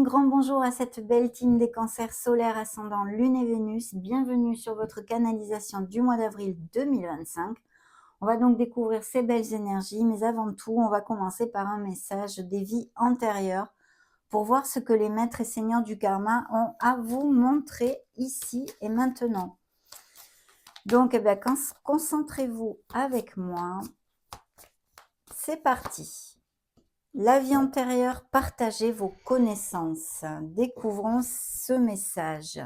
grand bonjour à cette belle team des cancers solaires ascendant Lune et Vénus. Bienvenue sur votre canalisation du mois d'avril 2025. On va donc découvrir ces belles énergies, mais avant tout, on va commencer par un message des vies antérieures pour voir ce que les maîtres et seigneurs du karma ont à vous montrer ici et maintenant. Donc, concentrez-vous avec moi. C'est parti. La vie antérieure, partagez vos connaissances. Découvrons ce message.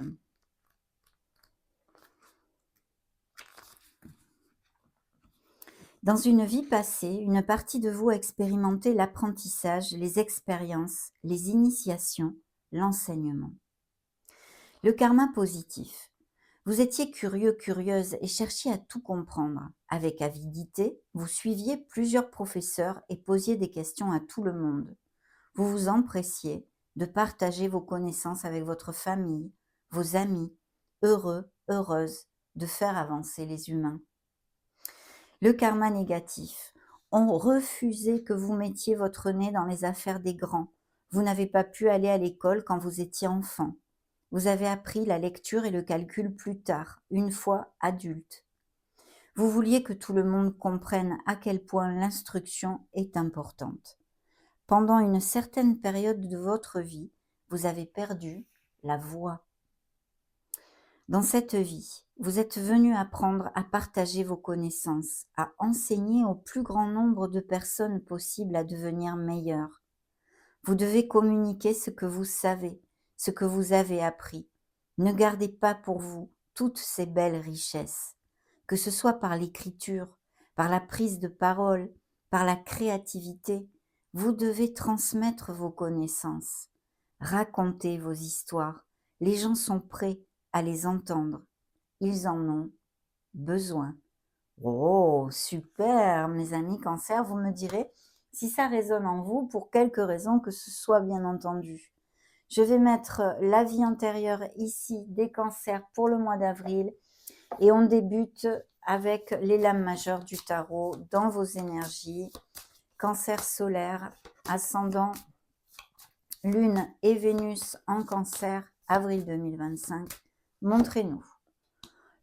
Dans une vie passée, une partie de vous a expérimenté l'apprentissage, les expériences, les initiations, l'enseignement. Le karma positif. Vous étiez curieux, curieuse et cherchiez à tout comprendre. Avec avidité, vous suiviez plusieurs professeurs et posiez des questions à tout le monde. Vous vous empressiez de partager vos connaissances avec votre famille, vos amis, heureux, heureuses de faire avancer les humains. Le karma négatif. On refusait que vous mettiez votre nez dans les affaires des grands. Vous n'avez pas pu aller à l'école quand vous étiez enfant. Vous avez appris la lecture et le calcul plus tard, une fois adulte. Vous vouliez que tout le monde comprenne à quel point l'instruction est importante. Pendant une certaine période de votre vie, vous avez perdu la voix. Dans cette vie, vous êtes venu apprendre à partager vos connaissances, à enseigner au plus grand nombre de personnes possible à devenir meilleures. Vous devez communiquer ce que vous savez, ce que vous avez appris. Ne gardez pas pour vous toutes ces belles richesses, que ce soit par l'écriture, par la prise de parole, par la créativité. Vous devez transmettre vos connaissances, raconter vos histoires. Les gens sont prêts à les entendre. Ils en ont besoin. Oh, super, mes amis Cancer, vous me direz si ça résonne en vous pour quelque raison que ce soit, bien entendu. Je vais mettre la vie antérieure ici des Cancers pour le mois d'avril et on débute avec les lames majeures du tarot dans vos énergies. Cancer solaire, ascendant Lune et Vénus en Cancer, avril 2025. Montrez-nous.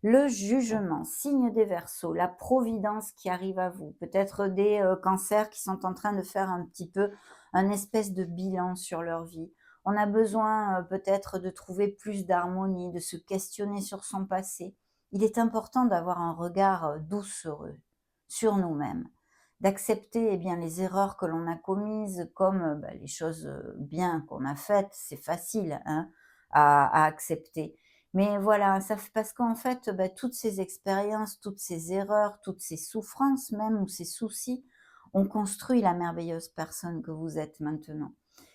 Le jugement, signe des Verseaux, la providence qui arrive à vous. Peut-être des cancers qui sont en train de faire un petit peu un espèce de bilan sur leur vie. On a besoin peut-être de trouver plus d'harmonie, de se questionner sur son passé. Il est important d'avoir un regard doucereux sur nous-mêmes, d'accepter bien les erreurs que l'on a commises comme les choses bien qu'on a faites. C'est facile hein, à accepter. Mais voilà, parce qu'en fait, toutes ces expériences, toutes ces erreurs, toutes ces souffrances même ou ces soucis ont construit la merveilleuse personne que vous êtes maintenant.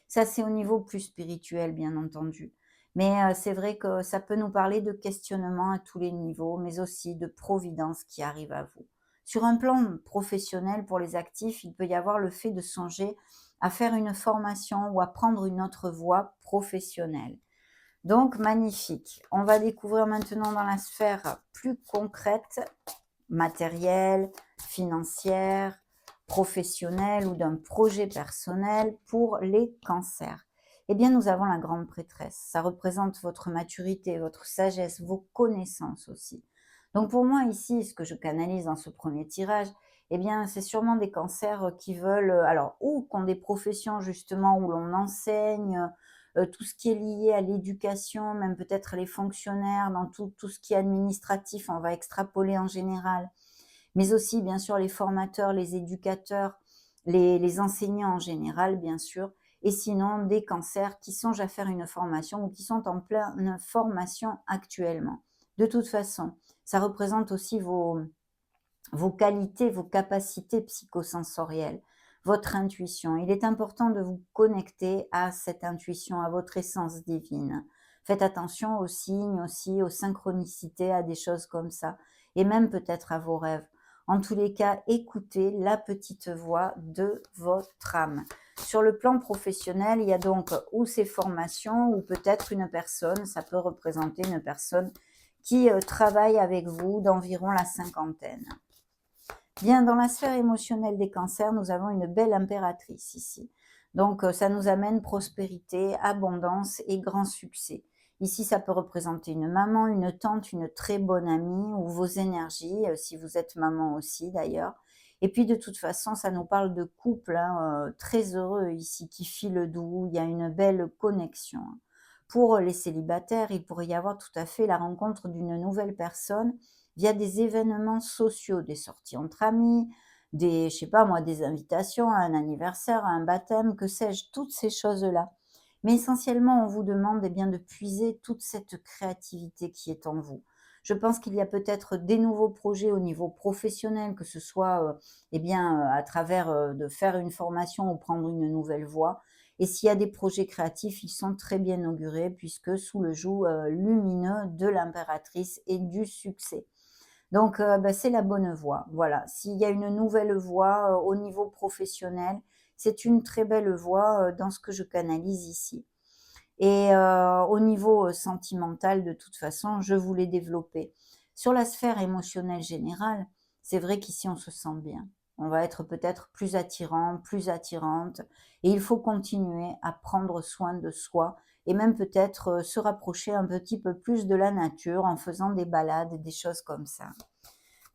Ça, c'est au niveau plus spirituel, bien entendu. Mais c'est vrai que ça peut nous parler de questionnement à tous les niveaux, mais aussi de providence qui arrive à vous. Sur un plan professionnel, pour les actifs, il peut y avoir le fait de songer à faire une formation ou à prendre une autre voie professionnelle. Donc, magnifique. On va découvrir maintenant dans la sphère plus concrète, matérielle, financière, professionnelle ou d'un projet personnel pour les cancers. Eh bien, nous avons la grande prêtresse. Ça représente votre maturité, votre sagesse, vos connaissances aussi. Donc, pour moi, ici, ce que je canalise dans ce premier tirage, eh bien, c'est sûrement des cancers qui veulent, alors, ou qui ont des professions justement où l'on enseigne, tout ce qui est lié à l'éducation, même peut-être les fonctionnaires, dans tout ce qui est administratif, on va extrapoler en général, mais aussi bien sûr les formateurs, les éducateurs, les enseignants en général, bien sûr, et sinon des cancers qui songent à faire une formation ou qui sont en pleine formation actuellement. De toute façon, ça représente aussi vos qualités, vos capacités psychosensorielles, votre intuition. Il est important de vous connecter à cette intuition, à votre essence divine. Faites attention aux signes aussi, aux synchronicités, à des choses comme ça, et même peut-être à vos rêves. En tous les cas, écoutez la petite voix de votre âme. Sur le plan professionnel, il y a donc ou ces formations, ou peut-être une personne, ça peut représenter une personne qui travaille avec vous d'environ la cinquantaine. Bien, dans la sphère émotionnelle des cancers, nous avons une belle impératrice ici. Donc, ça nous amène prospérité, abondance et grand succès. Ici, ça peut représenter une maman, une tante, une très bonne amie ou vos énergies, si vous êtes maman aussi d'ailleurs. Et puis de toute façon, ça nous parle de couple, hein, très heureux ici, qui file doux, il y a une belle connexion, hein. Pour les célibataires, il pourrait y avoir tout à fait la rencontre d'une nouvelle personne via des événements sociaux, des sorties entre amis, des, je sais pas moi, des invitations à un anniversaire, à un baptême, que sais-je, toutes ces choses-là. Mais essentiellement, on vous demande eh bien, de puiser toute cette créativité qui est en vous. Je pense qu'il y a peut-être des nouveaux projets au niveau professionnel, que ce soit eh bien, à travers de faire une formation ou prendre une nouvelle voie. Et s'il y a des projets créatifs, ils sont très bien augurés puisque sous le joug lumineux de l'impératrice et du succès. Donc, bah, c'est la bonne voie. Voilà, s'il y a une nouvelle voie, au niveau professionnel, c'est une très belle voie, dans ce que je canalise ici. Et au niveau, sentimental, de toute façon, je vous l'ai développé. Sur la sphère émotionnelle générale, c'est vrai qu'ici, on se sent bien. On va être peut-être plus attirant, plus attirante et il faut continuer à prendre soin de soi et même peut-être, se rapprocher un petit peu plus de la nature en faisant des balades, des choses comme ça.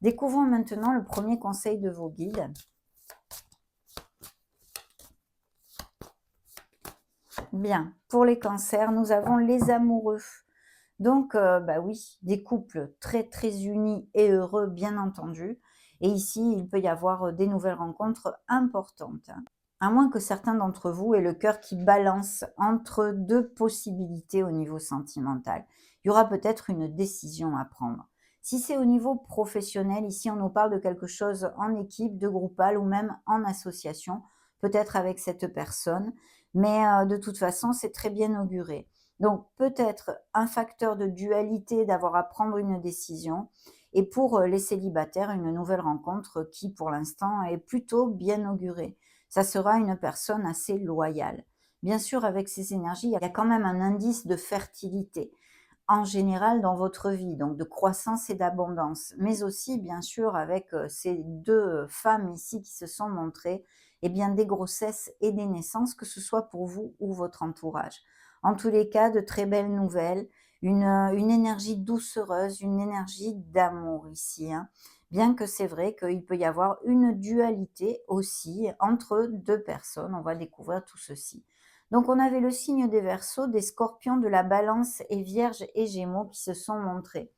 Découvrons maintenant le premier conseil de vos guides. Bien, pour les cancers, nous avons les amoureux. Donc, bah oui, des couples très, très unis et heureux, bien entendu. Et ici, il peut y avoir des nouvelles rencontres importantes, hein. À moins que certains d'entre vous aient le cœur qui balance entre deux possibilités au niveau sentimental. Il y aura peut-être une décision à prendre. Si c'est au niveau professionnel, ici, on nous parle de quelque chose en équipe, de groupal ou même en association, peut-être avec cette personne. Mais de toute façon, c'est très bien auguré. Donc peut-être un facteur de dualité d'avoir à prendre une décision et pour, les célibataires, une nouvelle rencontre qui pour l'instant est plutôt bien augurée. Ça sera une personne assez loyale. Bien sûr, avec ces énergies, il y a quand même un indice de fertilité en général dans votre vie, donc de croissance et d'abondance, mais aussi bien sûr avec, ces 2 femmes ici qui se sont montrées, eh bien des grossesses et des naissances, que ce soit pour vous ou votre entourage. En tous les cas, de très belles nouvelles, une énergie doucereuse, une énergie d'amour ici, hein. Bien que c'est vrai qu'il peut y avoir une dualité aussi entre 2 personnes, on va découvrir tout ceci. Donc on avait le signe des Verseaux, des Scorpions, de la Balance et Vierge et Gémeaux qui se sont montrés.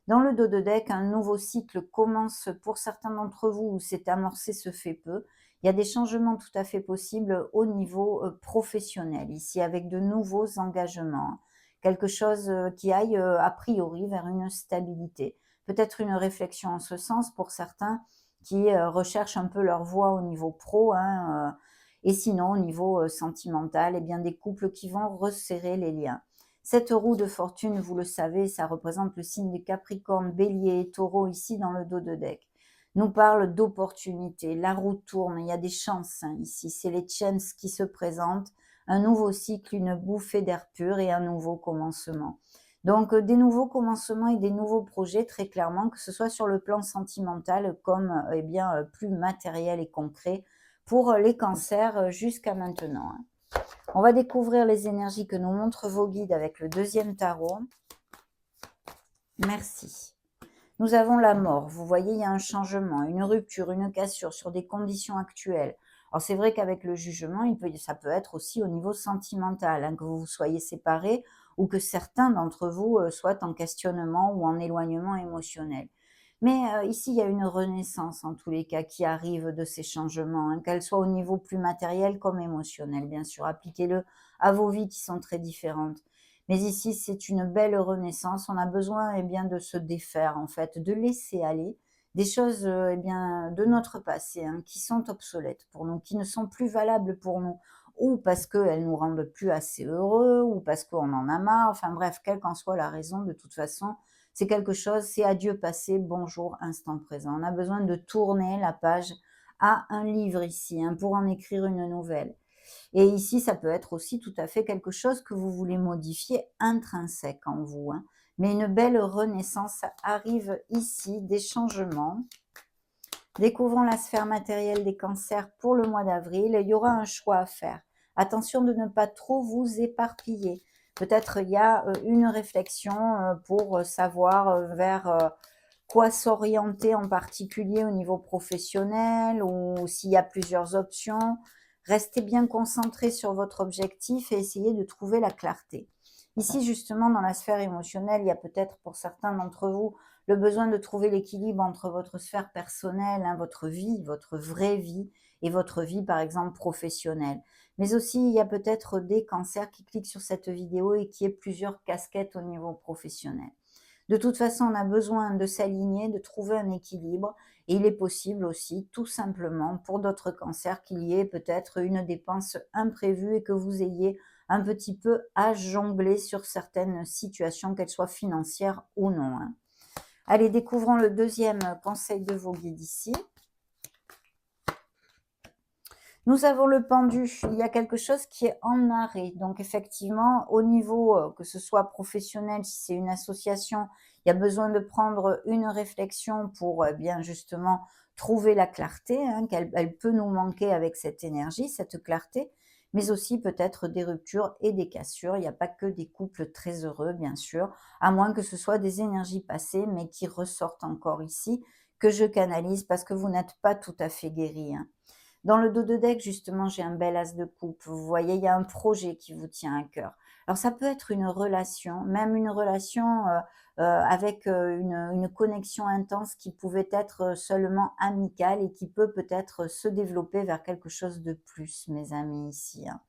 Dans le dos de deck, un nouveau cycle commence pour certains d'entre vous où c'est amorcé se fait peu. Il y a des changements tout à fait possibles au niveau professionnel, ici avec de nouveaux engagements. Quelque chose qui aille a priori vers une stabilité. Peut-être une réflexion en ce sens pour certains qui recherchent un peu leur voie au niveau pro, hein, et sinon, au niveau sentimental, eh bien, des couples qui vont resserrer les liens. Cette roue de fortune, vous le savez, ça représente le signe des Capricorne, Bélier et Taureau ici dans le dos de deck. Nous parle d'opportunités. La roue tourne, il y a des chances, hein, ici. C'est les chances qui se présentent. Un nouveau cycle, une bouffée d'air pur et un nouveau commencement. Donc, des nouveaux commencements et des nouveaux projets, très clairement, que ce soit sur le plan sentimental comme eh bien, plus matériel et concret pour les cancers jusqu'à maintenant, hein. On va découvrir les énergies que nous montrent vos guides avec le deuxième tarot. Merci. Nous avons la mort. Vous voyez, il y a un changement, une rupture, une cassure sur des conditions actuelles. Alors c'est vrai qu'avec le jugement, ça peut être aussi au niveau sentimental, hein, que vous vous soyez séparés ou que certains d'entre vous soient en questionnement ou en éloignement émotionnel. Mais ici, il y a une renaissance en tous les cas qui arrive de ces changements, hein, qu'elle soit au niveau plus matériel comme émotionnel, bien sûr. Appliquez-le à vos vies qui sont très différentes. Mais ici, c'est une belle renaissance. On a besoin eh bien, de se défaire, en fait, de laisser aller des choses eh bien, de notre passé, hein, qui sont obsolètes pour nous, qui ne sont plus valables pour nous, ou parce qu'elles nous rendent plus assez heureux, ou parce qu'on en a marre. Enfin bref, quelle qu'en soit la raison, de toute façon, c'est quelque chose, c'est adieu passé, bonjour instant présent. On a besoin de tourner la page à un livre ici, hein, pour en écrire une nouvelle. Et ici, ça peut être aussi tout à fait quelque chose que vous voulez modifier intrinsèque en vous, hein. Mais une belle renaissance arrive ici, des changements. Découvrons la sphère matérielle des cancers pour le mois d'avril. Il y aura un choix à faire. Attention de ne pas trop vous éparpiller. Peut-être il y a une réflexion pour savoir vers quoi s'orienter en particulier au niveau professionnel ou s'il y a plusieurs options. Restez bien concentré sur votre objectif et essayez de trouver la clarté. Ici, justement, dans la sphère émotionnelle, il y a peut-être pour certains d'entre vous le besoin de trouver l'équilibre entre votre sphère personnelle, hein, votre vie, votre vraie vie, et votre vie, par exemple, professionnelle. Mais aussi, il y a peut-être des cancers qui cliquent sur cette vidéo et qui aient plusieurs casquettes au niveau professionnel. De toute façon, on a besoin de s'aligner, de trouver un équilibre. Et il est possible aussi, tout simplement, pour d'autres cancers, qu'il y ait peut-être une dépense imprévue et que vous ayez un petit peu à jongler sur certaines situations, qu'elles soient financières ou non, hein. Allez, découvrons le deuxième conseil de vos guides ici. Nous avons le pendu, il y a quelque chose qui est en arrêt. Donc effectivement, au niveau, que ce soit professionnel, si c'est une association, il y a besoin de prendre une réflexion pour, bien justement trouver la clarté, hein, elle peut nous manquer avec cette énergie, cette clarté, mais aussi peut-être des ruptures et des cassures. Il n'y a pas que des couples très heureux, bien sûr, à moins que ce soit des énergies passées, mais qui ressortent encore ici, que je canalise parce que vous n'êtes pas tout à fait guéri, hein. Dans le dos de deck, justement, j'ai un bel as de coupe. Vous voyez, il y a un projet qui vous tient à cœur. Alors, ça peut être une relation, même une relation avec une connexion intense qui pouvait être seulement amicale et qui peut peut-être se développer vers quelque chose de plus, mes amis, ici, hein.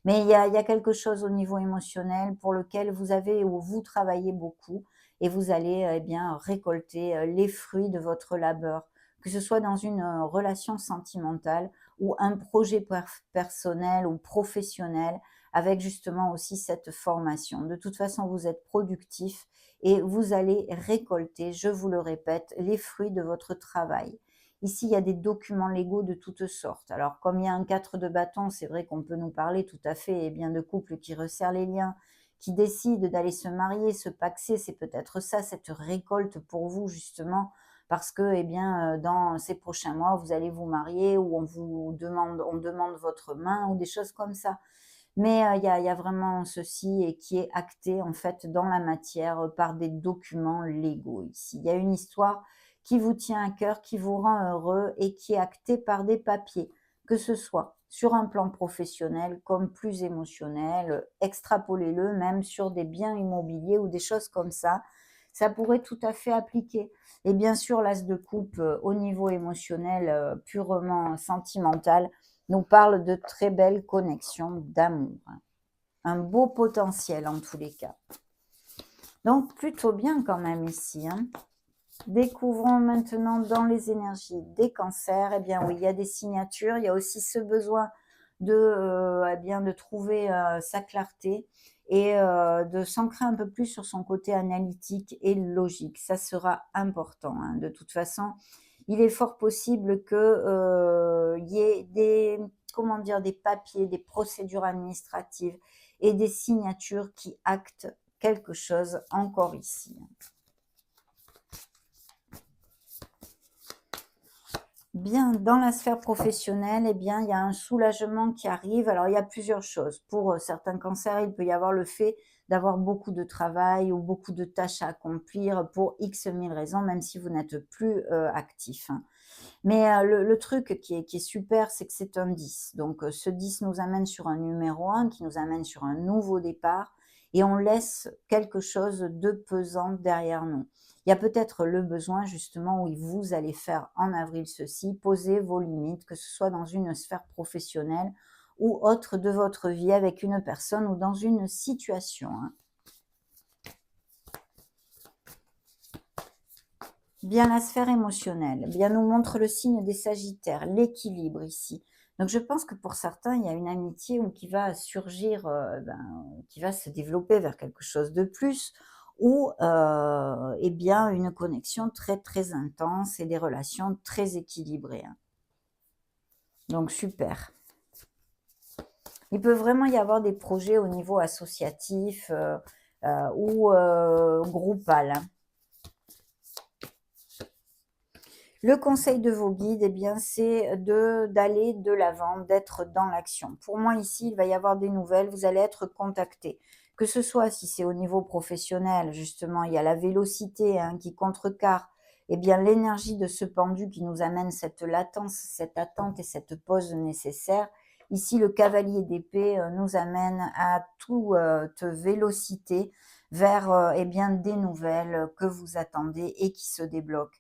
Mais il y a quelque chose au niveau émotionnel pour lequel vous avez ou vous travaillez beaucoup et vous allez eh bien récolter les fruits de votre labeur, que ce soit dans une relation sentimentale ou un projet personnel ou professionnel avec justement aussi cette formation. De toute façon, vous êtes productif et vous allez récolter, je vous le répète, les fruits de votre travail. Ici, il y a des documents légaux de toutes sortes. Alors, comme il y a un 4 de bâton, c'est vrai qu'on peut nous parler tout à fait eh bien, de couples qui resserrent les liens, qui décident d'aller se marier, se paxer. C'est peut-être ça, cette récolte pour vous, justement, parce que eh bien, dans ces prochains mois, vous allez vous marier ou on demande votre main ou des choses comme ça. Mais il y a vraiment ceci et qui est acté en fait dans la matière par des documents légaux ici. Il y a une histoire qui vous tient à cœur, qui vous rend heureux et qui est actée par des papiers, que ce soit sur un plan professionnel comme plus émotionnel, extrapolez-le même sur des biens immobiliers ou des choses comme ça. Ça pourrait tout à fait appliquer. Et bien sûr, l'as de coupe au niveau émotionnel purement sentimental nous parle de très belles connexions d'amour, hein. Un beau potentiel en tous les cas. Donc plutôt bien quand même ici, hein. Découvrons maintenant dans les énergies des cancers. Eh bien oui, il y a des signatures, il y a aussi ce besoin de, eh bien, de trouver sa clarté et de s'ancrer un peu plus sur son côté analytique et logique. Ça sera important, hein. De toute façon, il est fort possible que il y ait des, comment dire, des papiers, des procédures administratives et des signatures qui actent quelque chose encore ici. Bien, dans la sphère professionnelle, eh bien, il y a un soulagement qui arrive. Alors, il y a plusieurs choses. Pour certains cancers, il peut y avoir le fait d'avoir beaucoup de travail ou beaucoup de tâches à accomplir pour X mille raisons, même si vous n'êtes plus actif, hein. Mais le truc qui est super, c'est que c'est un 10. Donc, ce 10 nous amène sur un numéro 1 qui nous amène sur un nouveau départ et on laisse quelque chose de pesant derrière nous. Il y a peut-être le besoin justement où vous allez faire en avril ceci, poser vos limites, que ce soit dans une sphère professionnelle ou autre de votre vie avec une personne ou dans une situation, hein. Bien la sphère émotionnelle, bien nous montre le signe des Sagittaires, l'équilibre ici. Donc je pense que pour certains, il y a une amitié ou qui va surgir, qui va se développer vers quelque chose de plus ou eh bien une connexion très, très intense et des relations très équilibrées, hein. Donc super. Il peut vraiment y avoir des projets au niveau associatif, ou groupal, hein. Le conseil de vos guides, eh bien, c'est d'aller de l'avant, d'être dans l'action. Pour moi, ici, il va y avoir des nouvelles, vous allez être contacté. Que ce soit si c'est au niveau professionnel, justement, il y a la vélocité hein, qui contrecarre eh bien, l'énergie de ce pendu qui nous amène cette latence, cette attente et cette pause nécessaire. Ici, le cavalier d'épée nous amène à toute vélocité vers eh bien, des nouvelles que vous attendez et qui se débloquent.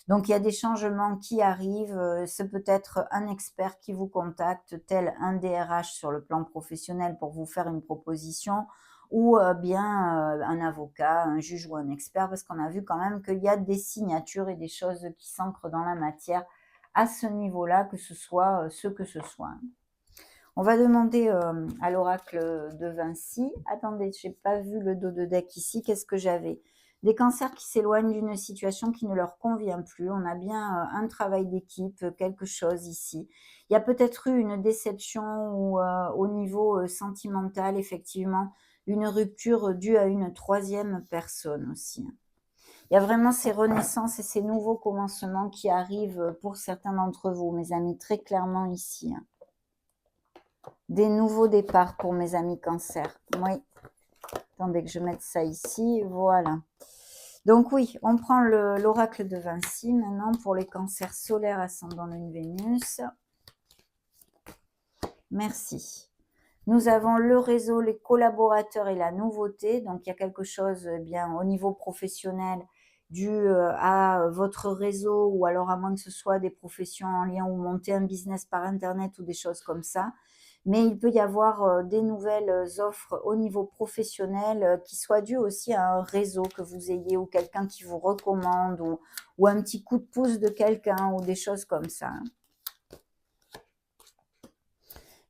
Donc, il y a des changements qui arrivent. C'est peut-être un expert qui vous contacte, tel un DRH sur le plan professionnel pour vous faire une proposition, ou bien un avocat, un juge ou un expert, parce qu'on a vu quand même qu'il y a des signatures et des choses qui s'ancrent dans la matière à ce niveau-là, que ce soit ce que ce soit. On va demander à l'oracle de Vinci. Attendez, je n'ai pas vu le dos de deck ici. Qu'est-ce que j'avais? Des cancers qui s'éloignent d'une situation qui ne leur convient plus. On a bien un travail d'équipe, quelque chose ici. Il y a peut-être eu une déception ou au niveau sentimental, effectivement, une rupture due à une troisième personne aussi. Il y a vraiment ces renaissances et ces nouveaux commencements qui arrivent pour certains d'entre vous, mes amis, très clairement ici. Des nouveaux départs pour mes amis cancer. Oui. Attendez que je mette ça ici. Voilà. Donc oui, on prend l'oracle de Vinci maintenant pour les cancers solaires ascendant lune Vénus. Merci. Nous avons le réseau, les collaborateurs et la nouveauté. Donc il y a quelque chose eh bien au niveau professionnel dû à votre réseau, ou alors à moins que ce soit des professions en lien ou monter un business par internet ou des choses comme ça. Mais il peut y avoir des nouvelles offres au niveau professionnel qui soient dues aussi à un réseau que vous ayez, ou quelqu'un qui vous recommande, ou un petit coup de pouce de quelqu'un, ou des choses comme ça.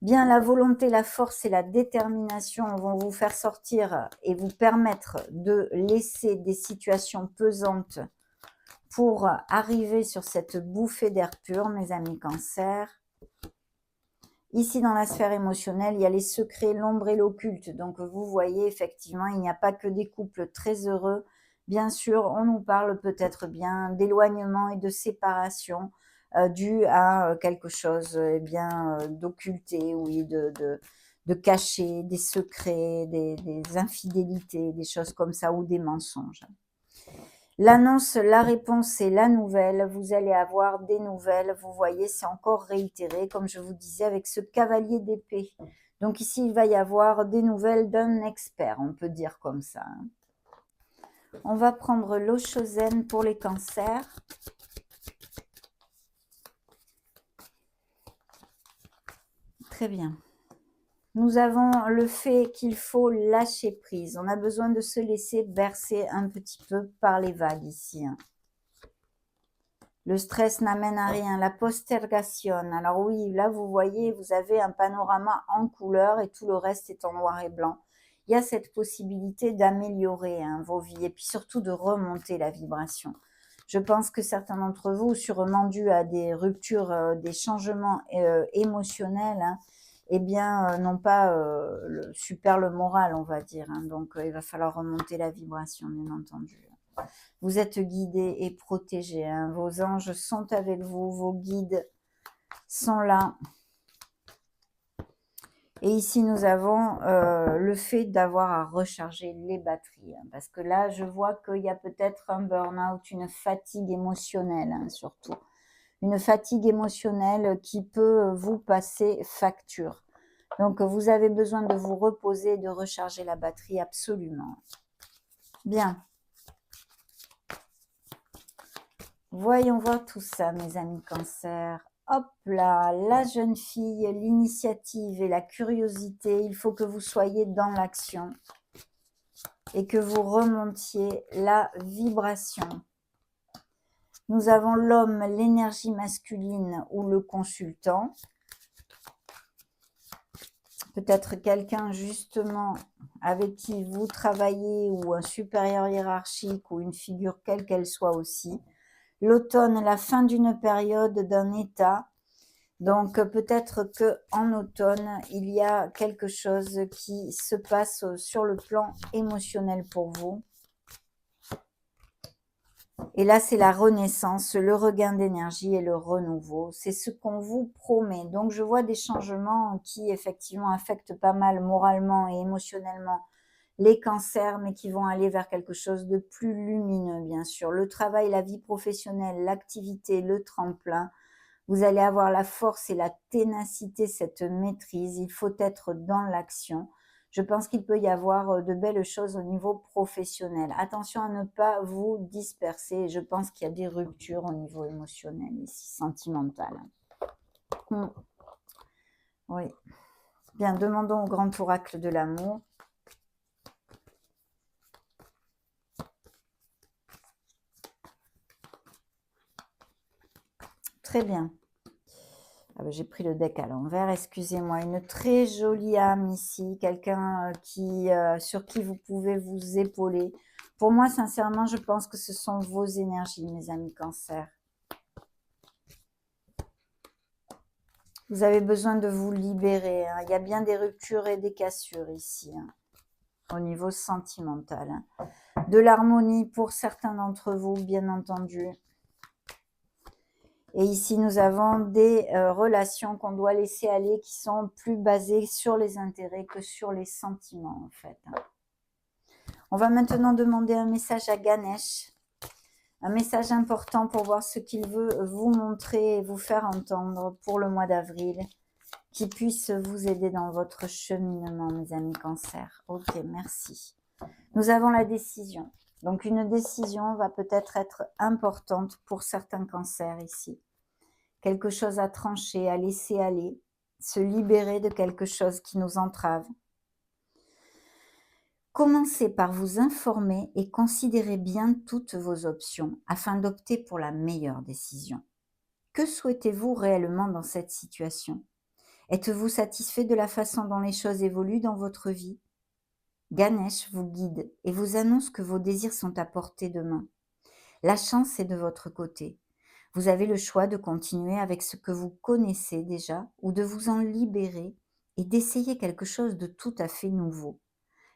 Bien, la volonté, la force et la détermination vont vous faire sortir et vous permettre de laisser des situations pesantes pour arriver sur cette bouffée d'air pur, mes amis cancer. Ici, dans la sphère émotionnelle, il y a les secrets, l'ombre et l'occulte. Donc, vous voyez, effectivement, il n'y a pas que des couples très heureux. Bien sûr, on nous parle peut-être bien d'éloignement et de séparation dû à quelque chose eh bien d'occulté, oui, de caché, des secrets, des infidélités, des choses comme ça, ou des mensonges. L'annonce, la réponse et la nouvelle, vous allez avoir des nouvelles, vous voyez, c'est encore réitéré, comme je vous disais, avec ce cavalier d'épée. Donc ici, il va y avoir des nouvelles d'un expert, on peut dire comme ça. On va prendre l'eau Chosen pour les cancers. Très bien. Nous avons le fait qu'il faut lâcher prise. On a besoin de se laisser bercer un petit peu par les vagues ici. Le stress n'amène à rien. La postergation. Alors oui, là, vous voyez, vous avez un panorama en couleur et tout le reste est en noir et blanc. Il y a cette possibilité d'améliorer vos vies et puis surtout de remonter la vibration. Je pense que certains d'entre vous, sûrement dû à des ruptures, des changements émotionnels, eh bien, n'ont pas super le moral, on va dire. Donc, il va falloir remonter la vibration, bien entendu. Vous êtes guidés et protégés. Vos anges sont avec vous, vos guides sont là. Et ici, nous avons le fait d'avoir à recharger les batteries. Parce que là, je vois qu'il y a peut-être un burn-out, une fatigue émotionnelle, surtout. Une fatigue émotionnelle qui peut vous passer facture. Donc, vous avez besoin de vous reposer, de recharger la batterie, absolument. Bien. Voyons voir tout ça, mes amis cancer. Hop là, la jeune fille, l'initiative et la curiosité. Il faut que vous soyez dans l'action et que vous remontiez la vibration. Nous avons l'homme, l'énergie masculine ou le consultant. Peut-être quelqu'un justement avec qui vous travaillez, ou un supérieur hiérarchique, ou une figure quelle qu'elle soit aussi. L'automne, la fin d'une période, d'un état. Donc peut-être qu'en automne, il y a quelque chose qui se passe sur le plan émotionnel pour vous. Et là, c'est la renaissance, le regain d'énergie et le renouveau. C'est ce qu'on vous promet. Donc, je vois des changements qui, effectivement, affectent pas mal moralement et émotionnellement les cancers, mais qui vont aller vers quelque chose de plus lumineux, bien sûr. Le travail, la vie professionnelle, l'activité, le tremplin. Vous allez avoir la force et la ténacité, cette maîtrise. Il faut être dans l'action. Je pense qu'il peut y avoir de belles choses au niveau professionnel. Attention à ne pas vous disperser. Je pense qu'il y a des ruptures au niveau émotionnel ici, sentimental. Oui. Bien, demandons au grand oracle de l'amour. Très bien. Ah ben, j'ai pris le deck à l'envers, excusez-moi. Une très jolie âme ici, quelqu'un sur qui vous pouvez vous épauler. Pour moi, sincèrement, je pense que ce sont vos énergies, mes amis Cancer. Vous avez besoin de vous libérer. Hein. Il y a bien des ruptures et des cassures ici, hein, au niveau sentimental. Hein. De l'harmonie pour certains d'entre vous, bien entendu. Et ici, nous avons des relations qu'on doit laisser aller qui sont plus basées sur les intérêts que sur les sentiments, en fait. On va maintenant demander un message à Ganesh. Un message important pour voir ce qu'il veut vous montrer et vous faire entendre pour le mois d'avril, qui puisse vous aider dans votre cheminement, mes amis Cancer. Ok, merci. Nous avons la décision. Donc, une décision va peut-être être importante pour certains cancers ici. Quelque chose à trancher, à laisser aller, se libérer de quelque chose qui nous entrave. Commencez par vous informer et considérez bien toutes vos options afin d'opter pour la meilleure décision. Que souhaitez-vous réellement dans cette situation? Êtes-vous satisfait de la façon dont les choses évoluent dans votre vie? Ganesh vous guide et vous annonce que vos désirs sont à portée de main. La chance est de votre côté. Vous avez le choix de continuer avec ce que vous connaissez déjà ou de vous en libérer et d'essayer quelque chose de tout à fait nouveau.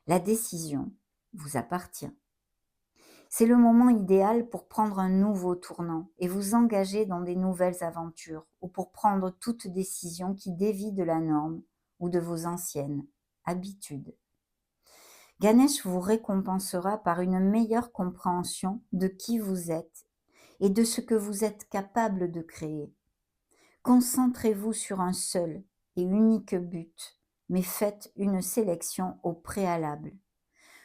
La décision vous appartient. C'est le moment idéal pour prendre un nouveau tournant et vous engager dans des nouvelles aventures ou pour prendre toute décision qui dévie de la norme ou de vos anciennes habitudes. Ganesh vous récompensera par une meilleure compréhension de qui vous êtes et de ce que vous êtes capable de créer. Concentrez-vous sur un seul et unique but, mais faites une sélection au préalable.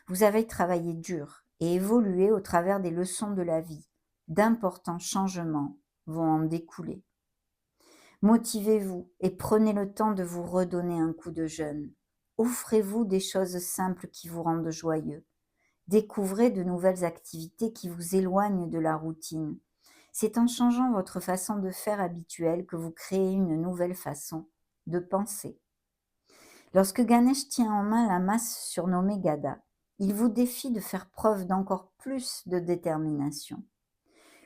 Vous avez travaillé dur et évolué au travers des leçons de la vie. D'importants changements vont en découler. Motivez-vous et prenez le temps de vous redonner un coup de jeune. Offrez-vous des choses simples qui vous rendent joyeux. Découvrez de nouvelles activités qui vous éloignent de la routine. C'est en changeant votre façon de faire habituelle que vous créez une nouvelle façon de penser. Lorsque Ganesh tient en main la masse surnommée Gada, il vous défie de faire preuve d'encore plus de détermination.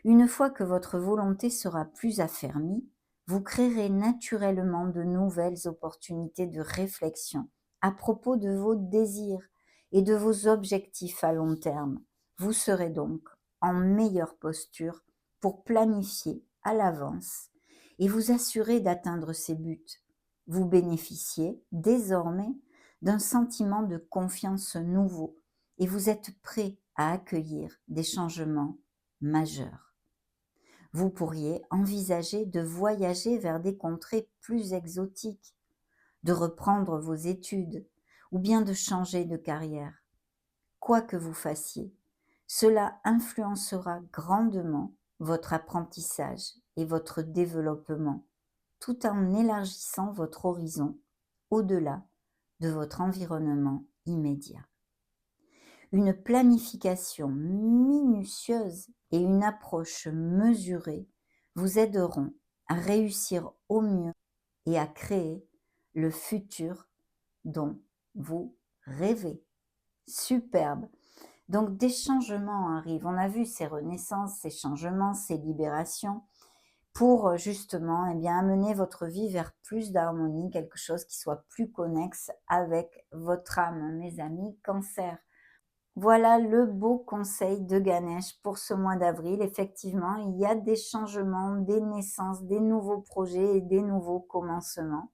Une fois que votre volonté sera plus affermie, vous créerez naturellement de nouvelles opportunités de réflexion à propos de vos désirs et de vos objectifs à long terme. Vous serez donc en meilleure posture pour planifier à l'avance et vous assurer d'atteindre ces buts. Vous bénéficiez désormais d'un sentiment de confiance nouveau et vous êtes prêt à accueillir des changements majeurs. Vous pourriez envisager de voyager vers des contrées plus exotiques, de reprendre vos études ou bien de changer de carrière. Quoi que vous fassiez, cela influencera grandement votre apprentissage et votre développement, tout en élargissant votre horizon au-delà de votre environnement immédiat. Une planification minutieuse et une approche mesurée vous aideront à réussir au mieux et à créer le futur dont vous rêvez. Superbe! Donc des changements arrivent. On a vu ces renaissances, ces changements, ces libérations pour justement amener votre vie vers plus d'harmonie, quelque chose qui soit plus connexe avec votre âme, mes amis Cancer. Voilà le beau conseil de Ganesh pour ce mois d'avril. Effectivement, il y a des changements, des naissances, des nouveaux projets et des nouveaux commencements.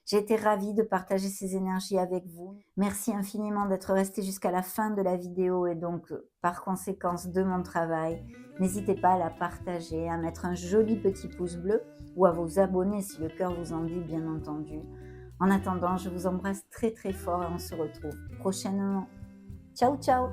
J'ai été ravie de partager ces énergies avec vous. Merci infiniment d'être resté jusqu'à la fin de la vidéo et donc par conséquence de mon travail. N'hésitez pas à la partager, à mettre un joli petit pouce bleu ou à vous abonner si le cœur vous en dit, bien entendu. En attendant, je vous embrasse très très fort et on se retrouve prochainement. Ciao ciao!